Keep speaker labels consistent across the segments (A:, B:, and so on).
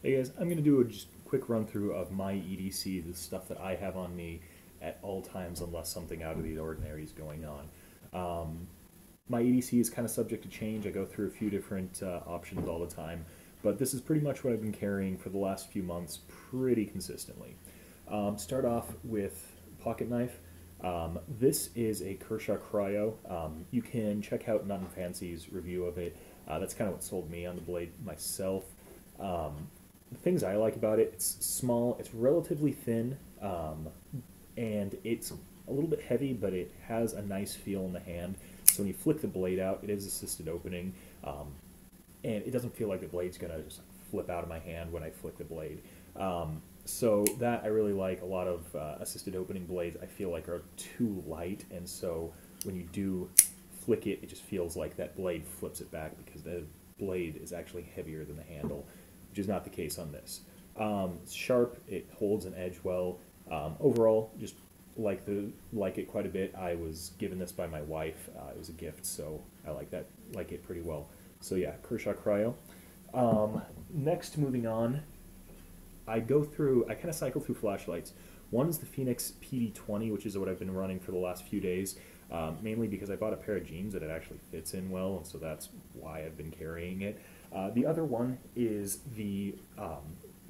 A: Hey guys, I'm going to do a just quick run through of my EDC, the stuff that I have on me at all times unless something out of the ordinary is going on. My EDC is kind of subject to change. I go through a few different options all the time, but this is pretty much what I've been carrying for the last few months pretty consistently. Start off with pocket knife. This is a Kershaw Cryo. You can check out Nut and Fancy's review of it. That's kind of what sold me on the blade myself. The things I like about it, it's small, it's relatively thin, and it's a little bit heavy, but it has a nice feel in the hand. So when you flick the blade out, it is assisted opening, and it doesn't feel like the blade's going to just flip out of my hand when I flick the blade. So that I really like. A lot of assisted opening blades I feel like are too light, and so when you do flick it, it just feels like that blade flips it back because the blade is actually heavier than the handle, which is not the case on this. It's sharp, it holds an edge well. Overall, just like it quite a bit. I was given this by my wife. It was a gift, so I like it pretty well. So yeah, Kershaw Cryo. Next, moving on, I kind of cycle through flashlights. One is the Phoenix PD20, which is what I've been running for the last few days, mainly because I bought a pair of jeans that it actually fits in well, and so that's why I've been carrying it. The other one is the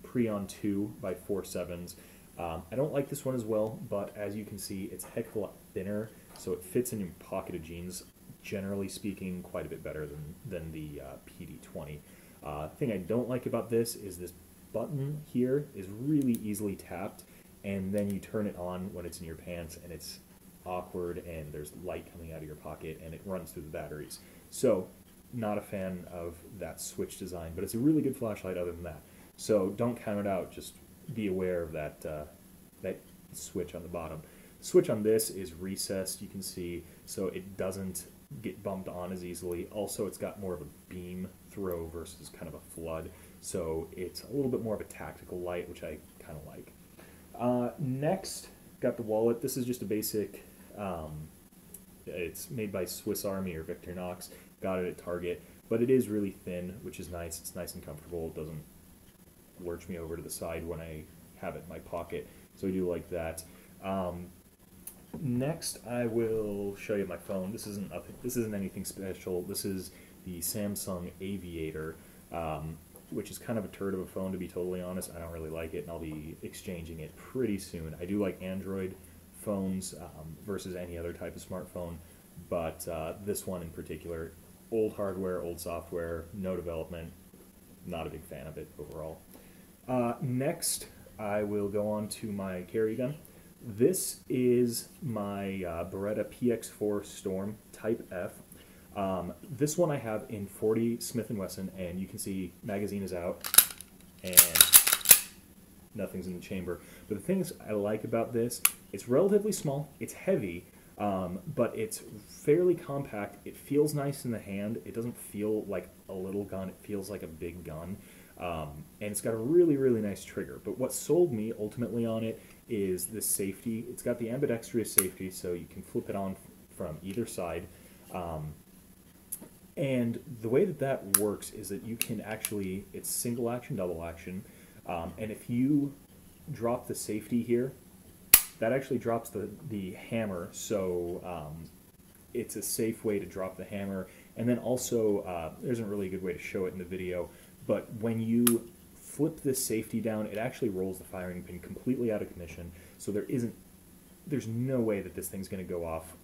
A: Preon 2 by 4.7s. I don't like this one as well, but as you can see, it's a heck of a lot thinner, so it fits in your pocket of jeans, generally speaking, quite a bit better than the PD20. The thing I don't like about this is this button here is really easily tapped, and then you turn it on when it's in your pants, and it's awkward, and there's light coming out of your pocket, and it runs through the batteries. So, not a fan of that switch design, but it's a really good flashlight other than that. So don't count it out, just be aware of that, that switch on the bottom. The switch on this is recessed, you can see, so it doesn't get bumped on as easily. Also, it's got more of a beam throw versus kind of a flood, so it's a little bit more of a tactical light, which I kind of like. Next, got the wallet. This is just a basic, it's made by Swiss Army or Victorinox. Got it at Target, but it is really thin, which is nice. It's nice and comfortable. It doesn't lurch me over to the side when I have it in my pocket, so I do like that. Next, I will show you my phone. This isn't anything special. This is the Samsung Aviator, which is kind of a turd of a phone, to be totally honest. I don't really like it, and I'll be exchanging it pretty soon. I do like Android phones versus any other type of smartphone, but this one in particular, old hardware, old software, no development, not a big fan of it overall. Next, I will go on to my carry gun. This is my Beretta PX4 Storm Type F. This one I have in 40 Smith & Wesson, and you can see magazine is out and nothing's in the chamber. But the things I like about this, it's relatively small, it's heavy, but it's fairly compact. It feels nice in the hand. It doesn't feel like a little gun. It feels like a big gun. And it's got a really, really nice trigger. But what sold me ultimately on it is this safety. It's got the ambidextrous safety, so you can flip it on from either side. And the way that works is that you can actually, it's single action, double action. And if you drop the safety here, that actually drops the hammer, so it's a safe way to drop the hammer. And then also, there isn't really a good way to show it in the video, but when you flip this safety down, it actually rolls the firing pin completely out of commission, so there's no way that this thing's going to go off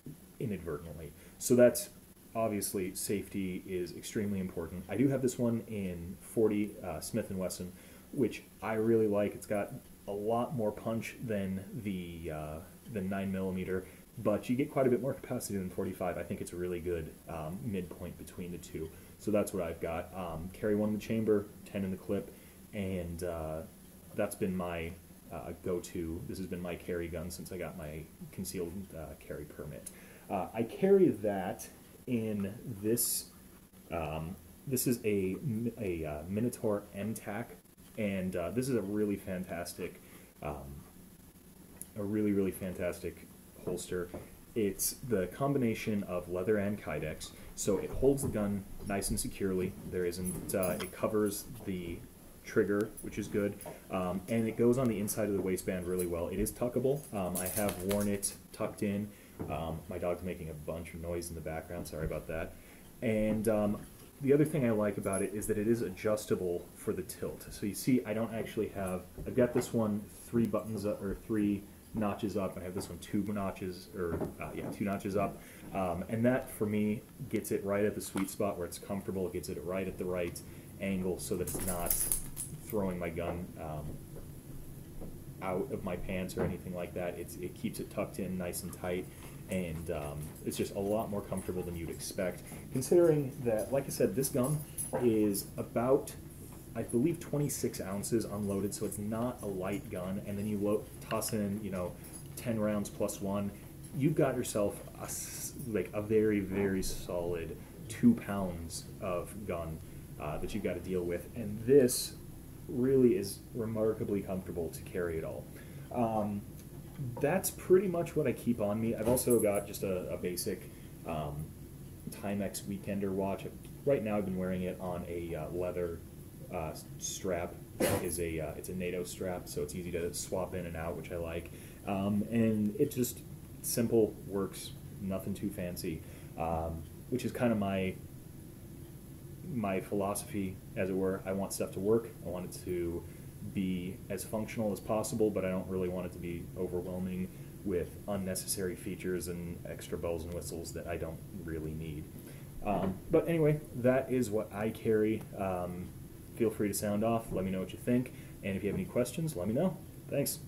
A: inadvertently. So that's obviously, safety is extremely important. I do have this one in 40 Smith & Wesson, which I really like. It's got a lot more punch than the 9mm, but you get quite a bit more capacity than 45. I think it's a really good midpoint between the two. So that's what I've got. Carry 1 in the chamber, 10 in the clip, and that's been my go-to. This has been my carry gun since I got my concealed carry permit. I carry that in this. This is a Minotaur MTAC, and this is a really fantastic, really fantastic holster. It's the combination of leather and Kydex, so it holds the gun nice and securely. There isn't, it covers the trigger, which is good, and it goes on the inside of the waistband really well. It is tuckable. I have worn it tucked in. My dog's making a bunch of noise in the background, sorry about that. And the other thing I like about it is that it is adjustable for the tilt. So you see, I don't actually have, I've got this one 3 buttons up, or 3 notches up. I have this one 2 notches, or 2 notches up. And that, for me, gets it right at the sweet spot where it's comfortable. It gets it right at the right angle so that it's not throwing my gun out of my pants or anything like that. It keeps it tucked in nice and tight, and it's just a lot more comfortable than you'd expect, considering that, like I said, this gun is about, I believe, 26 ounces unloaded, so it's not a light gun. And then you toss in, 10 rounds plus 1, you've got yourself a very, very solid 2 pounds of gun that you've got to deal with. And this really is remarkably comfortable to carry it all. That's pretty much what I keep on me. I've also got just a basic Timex Weekender watch. Right now I've been wearing it on a leather strap. It's a NATO strap, so it's easy to swap in and out, which I like. And it just simple, works, nothing too fancy, which is kind of my philosophy, as it were. I want stuff to work. I want it to be as functional as possible, but I don't really want it to be overwhelming with unnecessary features and extra bells and whistles that I don't really need. But anyway, that is what I carry. Feel free to sound off. Let me know what you think. And if you have any questions, let me know. Thanks.